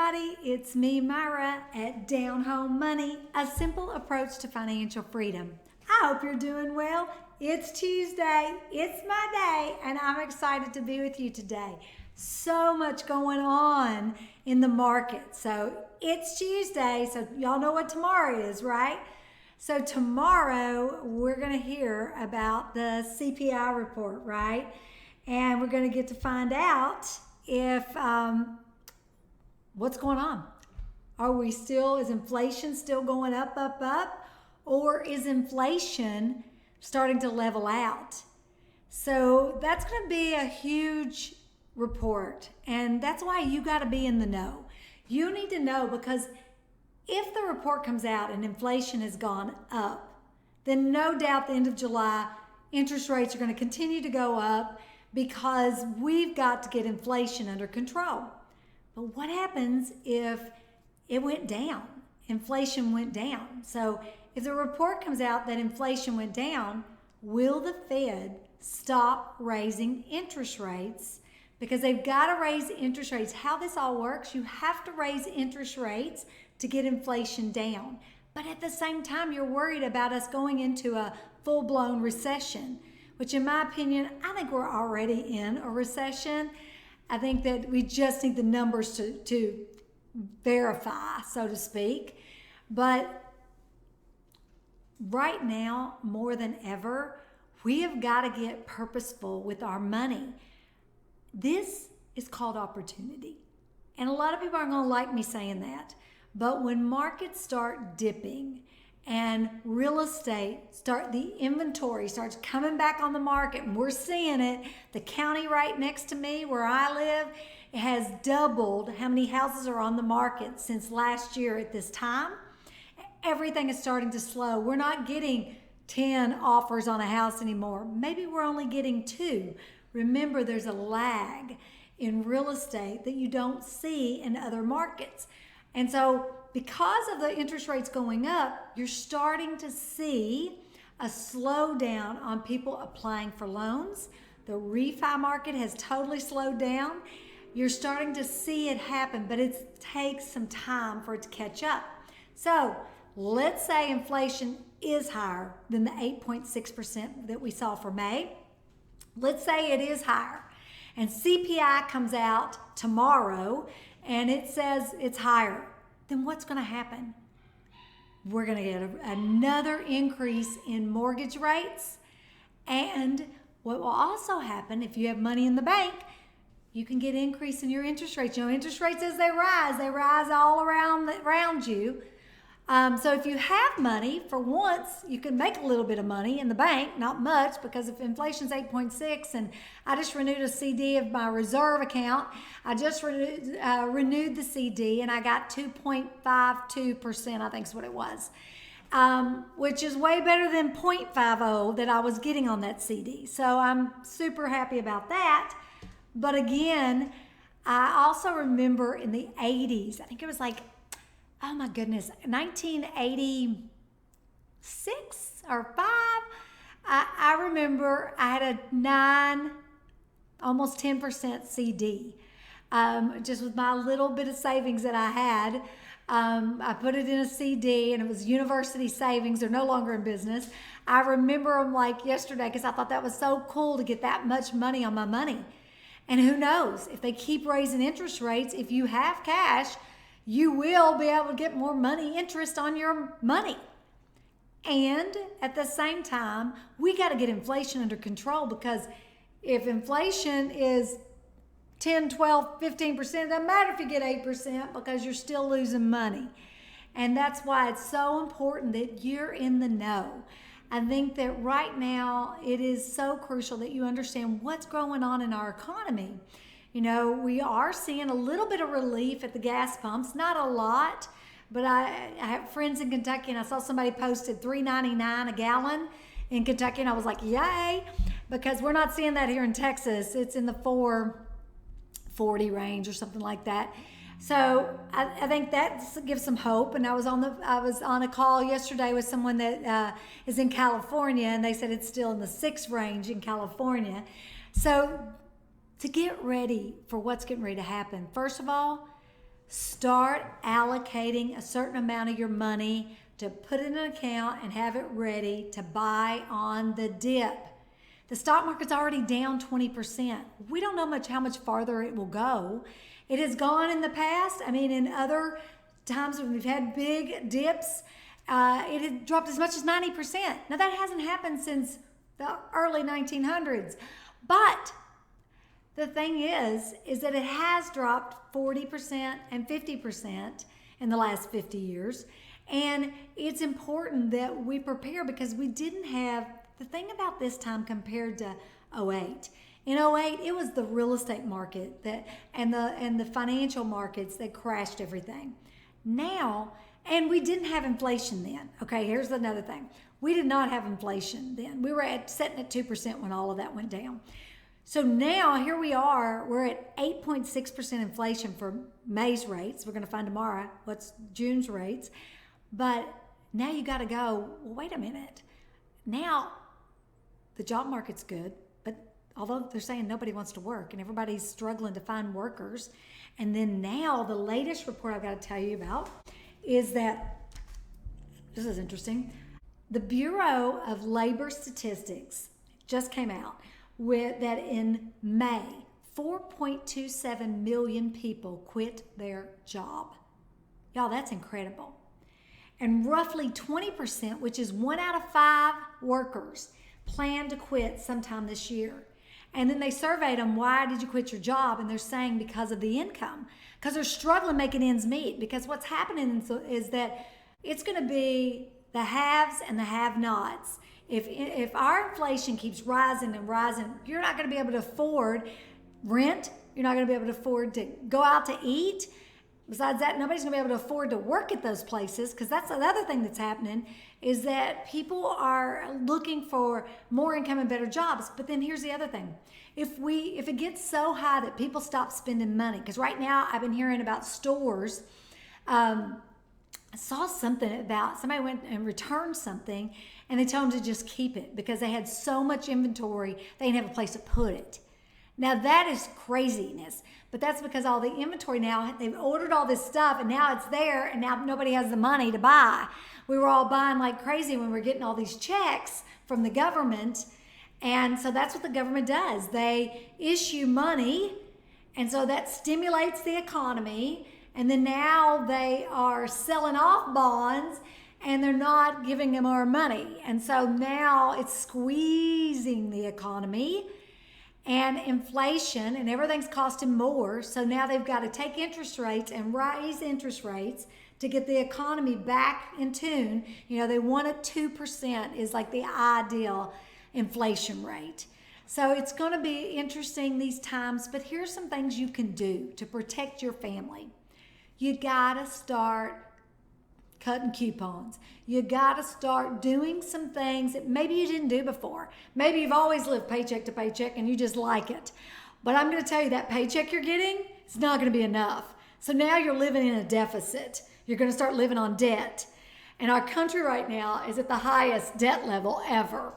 everybody. It's me, Myra, at Down Home Money, a simple approach to financial freedom. I hope you're doing well. It's Tuesday, it's my day, and I'm excited to be with you today. So much going on in the market. So it's Tuesday, so y'all know what tomorrow is, right? So tomorrow we're going to hear about the CPI report, right? And we're going to get to find out if what's going on. Is inflation still going up? Or is inflation starting to level out? So that's going to be a huge report. And that's why you got to be in the know. You need to know, because if the report comes out and inflation has gone up, then no doubt the end of July, interest rates are going to continue to go up because we've got to get inflation under control. But what happens if it went down? Inflation went down. So if the report comes out that inflation went down, will the Fed stop raising interest rates? Because they've got to raise interest rates. How this all works, you have to raise interest rates to get inflation down. But at the same time, you're worried about us going into a full-blown recession, which in my opinion, I think we're already in a recession. I think that we just need the numbers to verify, so to speak. But right now, more than ever, we have got to get purposeful with our money. This is called opportunity. And a lot of people aren't going to like me saying that. But when markets start dipping and real estate the inventory starts coming back on the market, and we're seeing it, the county right next to me where I live, it has doubled how many houses are on the market since last year at this time. Everything is starting to slow. We're not getting 10 offers on a house anymore. Maybe we're only getting 2. Remember, there's a lag in real estate that you don't see in other markets. And so because of the interest rates going up, you're starting to see a slowdown on people applying for loans. The refi market has totally slowed down. You're starting to see it happen, but it takes some time for it to catch up. So let's say inflation is higher than the 8.6% that we saw for May. Let's say it is higher. And CPI comes out tomorrow and it says it's higher. Then what's going to happen? We're going to get another increase in mortgage rates. And what will also happen, if you have money in the bank, you can get increase in your interest rates. You know, interest rates, as they rise all around you. So if you have money, for once, you can make a little bit of money in the bank, not much, because if inflation's 8.6, and I just renewed a CD of my reserve account. I just renewed the CD, and I got 2.52%, I think is what it was, which is way better than 0.50 that I was getting on that CD. So I'm super happy about that. But again, I also remember in the 80s, I think it was like, oh my goodness, 1986 or 5, I remember I had a 9, almost 10% CD. Just with my little bit of savings that I had. I put it in a CD, and it was university savings. They're no longer in business. I remember them like yesterday because I thought that was so cool to get that much money on my money. And who knows, if they keep raising interest rates, if you have cash, you will be able to get more money, interest on your money. And at the same time, we got to get inflation under control, because if inflation is 10, 12, 15%, it doesn't matter if you get 8% because you're still losing money. And that's why it's so important that you're in the know. I think that right now it is so crucial that you understand what's going on in our economy. You know, we are seeing a little bit of relief at the gas pumps, not a lot, but I have friends in Kentucky, and I saw somebody posted $3.99 a gallon in Kentucky, and I was like, yay, because we're not seeing that here in Texas. It's in the $4.40 range or something like that. So I think that gives some hope. And I was on a call yesterday with someone that is in California, and they said it's still in the 6 range in California. So to get ready for what's getting ready to happen, first of all, start allocating a certain amount of your money to put in an account and have it ready to buy on the dip. The stock market's already down 20%. We don't know how much farther it will go. It has gone in the past. I mean, in other times when we've had big dips, it had dropped as much as 90%. Now, that hasn't happened since the early 1900s. But the thing is that it has dropped 40% and 50% in the last 50 years. And it's important that we prepare because we didn't have the thing about this time compared to 08. In 08, it was the real estate market and the financial markets that crashed everything. Now, and we didn't have inflation then. Okay, here's another thing. We did not have inflation then. We were sitting at 2% when all of that went down. So now here we are, we're at 8.6% inflation for May's rates. We're going to find tomorrow what's June's rates. But now you got to go, well, wait a minute. Now the job market's good, but although they're saying nobody wants to work and everybody's struggling to find workers. And then now the latest report I've got to tell you about is that, this is interesting, the Bureau of Labor Statistics just came out with that in May, 4.27 million people quit their job. Y'all, that's incredible. And roughly 20%, which is 1 out of 5 workers, plan to quit sometime this year. And then they surveyed them, why did you quit your job? And they're saying because of the income, because they're struggling making ends meet. Because what's happening is that it's going to be the haves and the have-nots. If our inflation keeps rising and rising, you're not going to be able to afford rent. You're not going to be able to afford to go out to eat. Besides that, nobody's going to be able to afford to work at those places, because that's another thing that's happening is that people are looking for more income and better jobs. But then here's the other thing. If it gets so high that people stop spending money, because right now I've been hearing about stores. I saw something about somebody went and returned something and they told them to just keep it because they had so much inventory they didn't have a place to put it. Now that is craziness, but that's because all the inventory now, they've ordered all this stuff and now it's there and now nobody has the money to buy. We were all buying like crazy when we were getting all these checks from the government. And so that's what the government does. They issue money, and so that stimulates the economy. And then now they are selling off bonds and they're not giving them more money. And so now it's squeezing the economy and inflation, and everything's costing more. So now they've got to take interest rates and raise interest rates to get the economy back in tune. You know, they want a 2% is like the ideal inflation rate. So it's going to be interesting these times, but here's some things you can do to protect your family. You gotta start cutting coupons. You gotta start doing some things that maybe you didn't do before. Maybe you've always lived paycheck to paycheck and you just like it. But I'm gonna tell you that paycheck you're getting, it's not gonna be enough. So now you're living in a deficit. You're gonna start living on debt. And our country right now is at the highest debt level ever,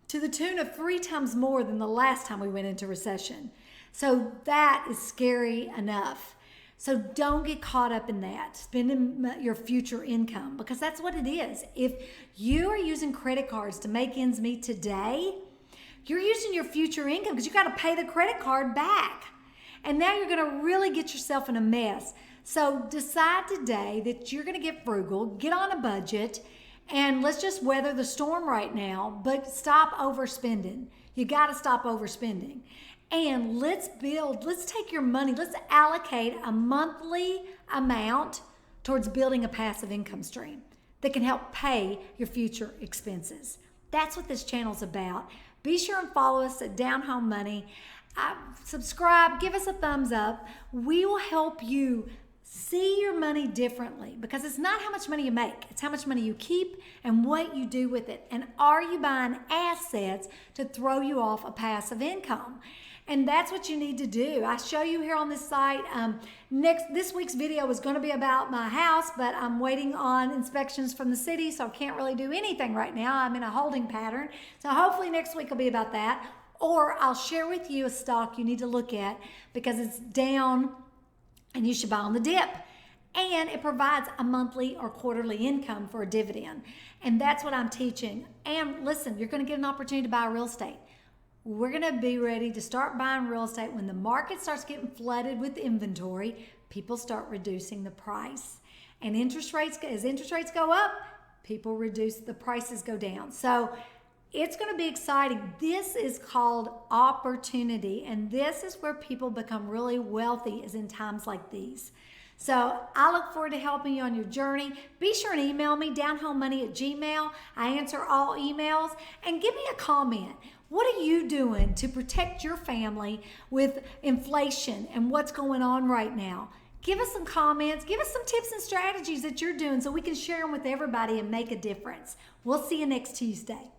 to the tune of 3 times more than the last time we went into recession. So that is scary enough. So don't get caught up in that, spending your future income, because that's what it is. If you are using credit cards to make ends meet today, you're using your future income because you got to pay the credit card back. And now you're going to really get yourself in a mess. So decide today that you're going to get frugal, get on a budget, and let's just weather the storm right now, but stop overspending. You got to stop overspending. And let's take your money, let's allocate a monthly amount towards building a passive income stream that can help pay your future expenses. That's what this channel's about. Be sure and follow us at Down Home Money. Subscribe, give us a thumbs up. We will help you see your money differently, because it's not how much money you make, it's how much money you keep and what you do with it. And are you buying assets to throw you off a passive income? And that's what you need to do. I show you here on this site. This week's video is going to be about my house, but I'm waiting on inspections from the city, so I can't really do anything right now. I'm in a holding pattern. So hopefully next week will be about that. Or I'll share with you a stock you need to look at because it's down and you should buy on the dip. And it provides a monthly or quarterly income for a dividend. And that's what I'm teaching. And listen, you're going to get an opportunity to buy real estate. We're going to be ready to start buying real estate when the market starts getting flooded with inventory. People start reducing the price. And as interest rates go up, people reduce, the prices go down. So it's going to be exciting. This is called opportunity. And this is where people become really wealthy, is in times like these. So I look forward to helping you on your journey. Be sure and email me, downhomemoney@gmail. I answer all emails. And give me a comment. What are you doing to protect your family with inflation and what's going on right now? Give us some comments. Give us some tips and strategies that you're doing so we can share them with everybody and make a difference. We'll see you next Tuesday.